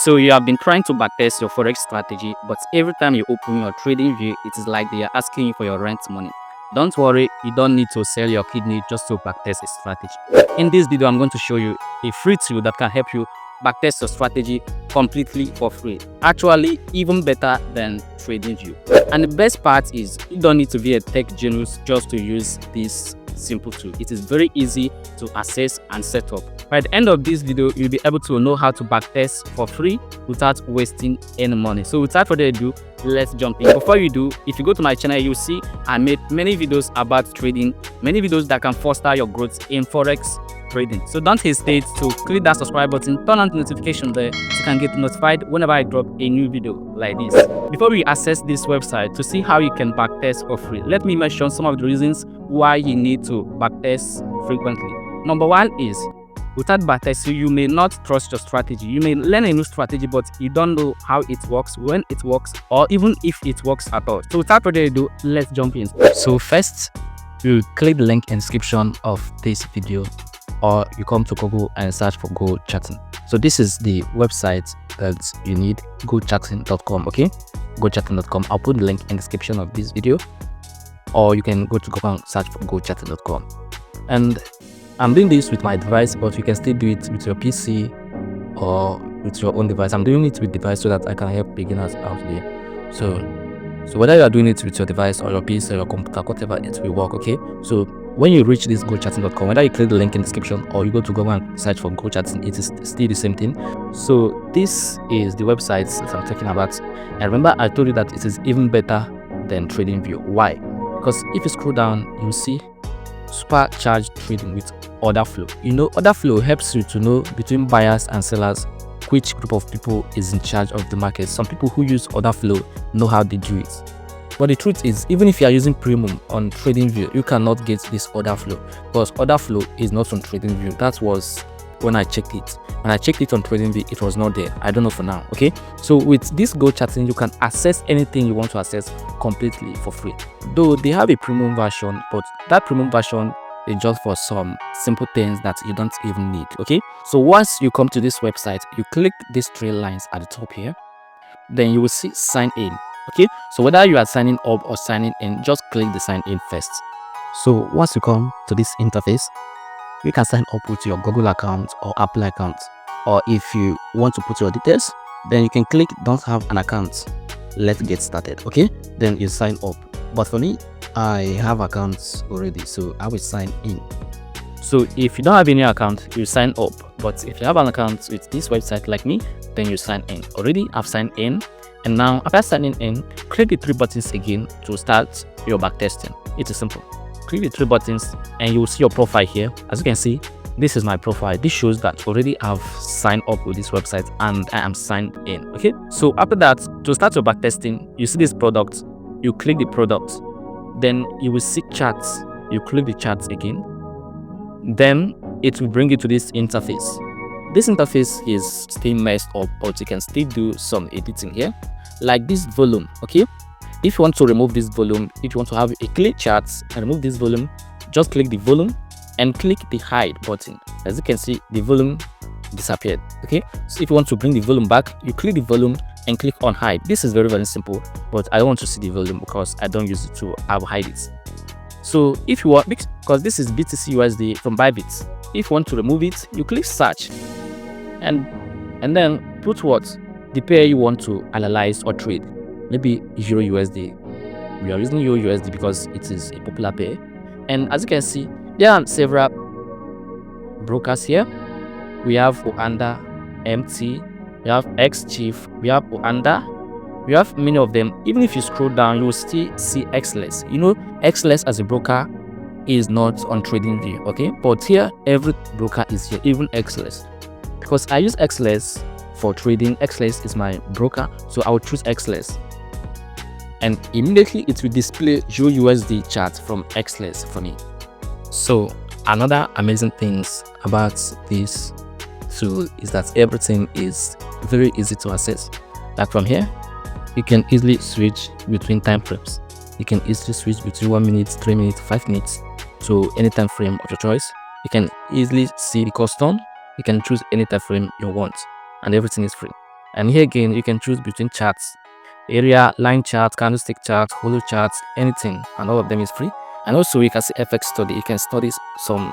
So you have been trying to backtest your Forex strategy, but every time you open your TradingView, it is like they are asking you for your rent money. Don't worry, you don't need to sell your kidney just to backtest a strategy. In this video, I'm going to show you a free tool that can help you backtest your strategy completely for free. Actually, even better than TradingView. And the best part is you don't need to be a tech genius just to use this simple tool. It is very easy to access and set up. By the end of this video, you'll be able to know how to backtest for free without wasting any money. So without further ado, let's jump in. Before you do, if you go to my channel, you'll see I made many videos about trading, many videos that can foster your growth in Forex trading. So don't hesitate to click that subscribe button, turn on the notification there so you can get notified whenever I drop a new video like this. Before we access this website to see how you can backtest for free, let me mention some of the reasons why you need to backtest frequently. Number one is, without backtesting, you may not trust your strategy. You may learn a new strategy, but you don't know how it works, when it works, or even if it works at all. So without further ado, let's jump in. So first, you click the link in the description of this video, or you come to Google and search for Go Chatting. So this is the website that you need, gochatting.com. Okay, gochatting.com. I'll put the link in the description of this video, or you can go to Google and search for gochatting.com. And I'm doing this with my device, but you can still do it with your PC or with your own device. I'm doing it with device so that I can help beginners out there. So whether you are doing it with your device or your PC or your computer, whatever, it will work. Okay, so when you reach this gochatting.com, whether you click the link in the description or you go to Google and search for Go Chatting, it is still the same thing. So this is the website that I'm talking about. And remember, I told you that it is even better than TradingView. Why? Because if you scroll down, you see supercharged trading with order flow. You know, order flow helps you to know between buyers and sellers which group of people is in charge of the market. Some people who use order flow know how they do it. But the truth is, even if you are using premium on TradingView, you cannot get this order flow because order flow is not on TradingView. That was when I checked it. When I checked it on TradingView, it was not there. I don't know for now. Okay, so with this Go Chatting, you can access anything you want to access completely for free. Though they have a premium version, but that premium version is just for some simple things that you don't even need. Okay, so once you come to this website, you click these three lines at the top here, then you will see sign in. Okay, so whether you are signing up or signing in, just click the sign in first. So once you come to this interface, you can sign up with your Google account or Apple account, or if you want to put your details, then you can click don't have an account, let's get started. Okay, then you sign up. But for me, I have accounts already, so I will sign in. So if you don't have any account, you sign up. But if you have an account with this website like me, then you sign in. Already I've signed in, and now after signing in, click the three buttons again to start your backtesting. It is simple. Click the three buttons and you will see your profile here. As you can see, this is my profile. This shows that already I've signed up with this website and I am signed in. Okay, so after that, to start your backtesting, you see this product, you click the product, then you will see charts. You click the charts again, then it will bring you to this interface. This interface is still messed up, but you can still do some editing here, like this volume. Okay, if you want to remove this volume, if you want to have a clear chart and remove this volume, just click the volume and click the hide button. As you can see, the volume disappeared. Okay, so if you want to bring the volume back, you click the volume and click on hide. This is very, very simple, but I don't want to see the volume because I don't use it, to I will hide it. So if you want, because this is BTC USD from Bybit, if you want to remove it, you click search and then put what the pair you want to analyze or trade. Maybe Euro USD. We are using Euro USD because it is a popular pair, and as you can see, there are several brokers here. We have Oanda, MT, we have XChief, we have Oanda, we have many of them. Even if you scroll down, you will still see XLess. You know, XLess as a broker is not on TradingView. Okay, but here every broker is here, even XLess, because I use XLess for trading. XLess is my broker, so I will choose XLess, and immediately it will display Euro USD chart from XLess for me. So another amazing things about this tool is that everything is very easy to access. Like from here, you can easily switch between time frames. You can easily switch between 1 minute, 3 minutes, 5 minutes to any time frame of your choice. You can easily see the custom. You can choose any time frame you want, and everything is free. And here again, you can choose between charts, area, line chart, candlestick chart, holo charts, anything, and all of them is free. And also you can see FX study. You can study some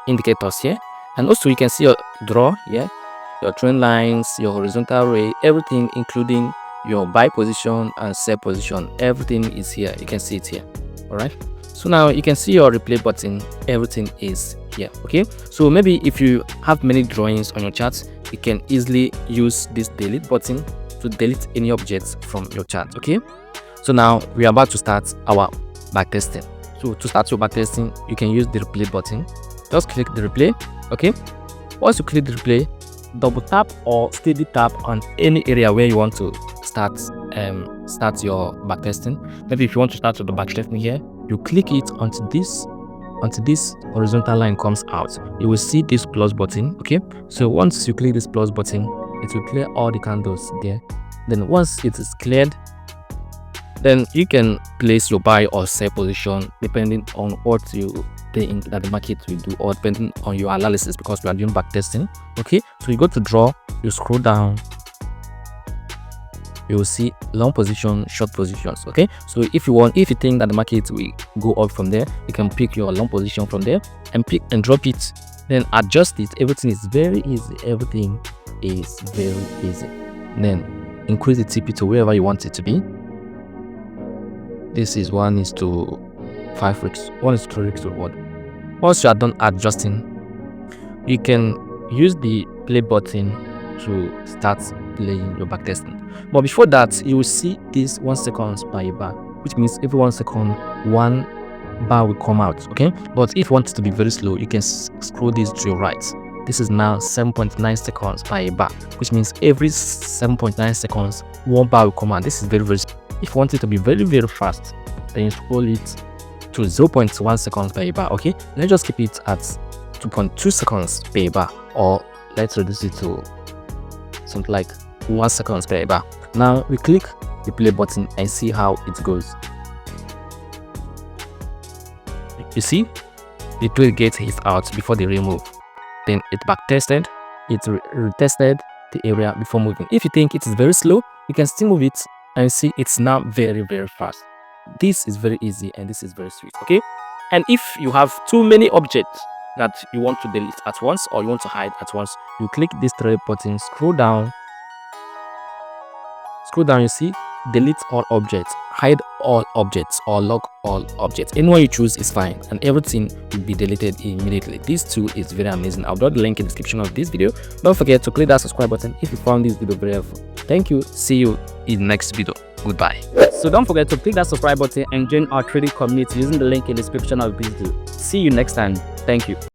indicators here, and also you can see your draw here, your trend lines, your horizontal ray, everything, including your buy position and sell position. Everything is here. You can see it here. All right, so now you can see your replay button. Everything is here. Okay, so maybe if you have many drawings on your charts, you can easily use this delete button to delete any objects from your chart. Okay, so now we are about to start our backtesting. So to start your backtesting, you can use the replay button. Just click the replay. Okay, once you click the replay, double tap or steady tap on any area where you want to start your backtesting. Maybe if you want to start with the backtesting here, you click it until this horizontal line comes out. You will see this plus button. Okay, so once you click this plus button, it will clear all the candles there. Then once it is cleared, then you can place your buy or sell position depending on what you think that the market will do, or depending on your analysis, because we are doing backtesting. Okay, so you go to draw, you scroll down, you will see long position, short positions. Okay, so if you think that the market will go up from there, you can pick your long position from there and pick and drop it, then adjust it. Everything is very easy. Everything is very easy. Then increase the TP to wherever you want it to be. This is 1:5 rigs, 1:3 rigs reward. Once you are done adjusting, you can use the play button to start playing your backtesting. But before that, you will see this 1 second per bar, which means every 1 second, one bar will come out. Okay, but if you want it to be very slow, you can scroll this to your right. This is now 7.9 seconds per bar, which means every 7.9 seconds, one bar will come out. This is very, very slow. If you want it to be very, very fast, then you scroll it to 0.1 seconds per bar. Okay, let's just keep it at 2.2 seconds per bar, or let's reduce it to something like 1 second per bar. Now we click the play button and see how it goes. You see, the trade gets hit out before they remove. Then it backtested, it retested the area before moving. If you think it is very slow, you can still move it and see it's now very, very fast. This is very easy and this is very sweet. Okay, and if you have too many objects that you want to delete at once or you want to hide at once, you click this tray button, scroll down, you see delete all objects, hide all objects, or lock all objects. Anyone you choose is fine, and everything will be deleted immediately. This tool is very amazing. I'll drop the link in the description of this video. Don't forget to click that subscribe button if you found this video very helpful. Thank you. See you in the next video. Goodbye. So don't forget to click that subscribe button and join our trading community using the link in the description of this video. See you next time. Thank you.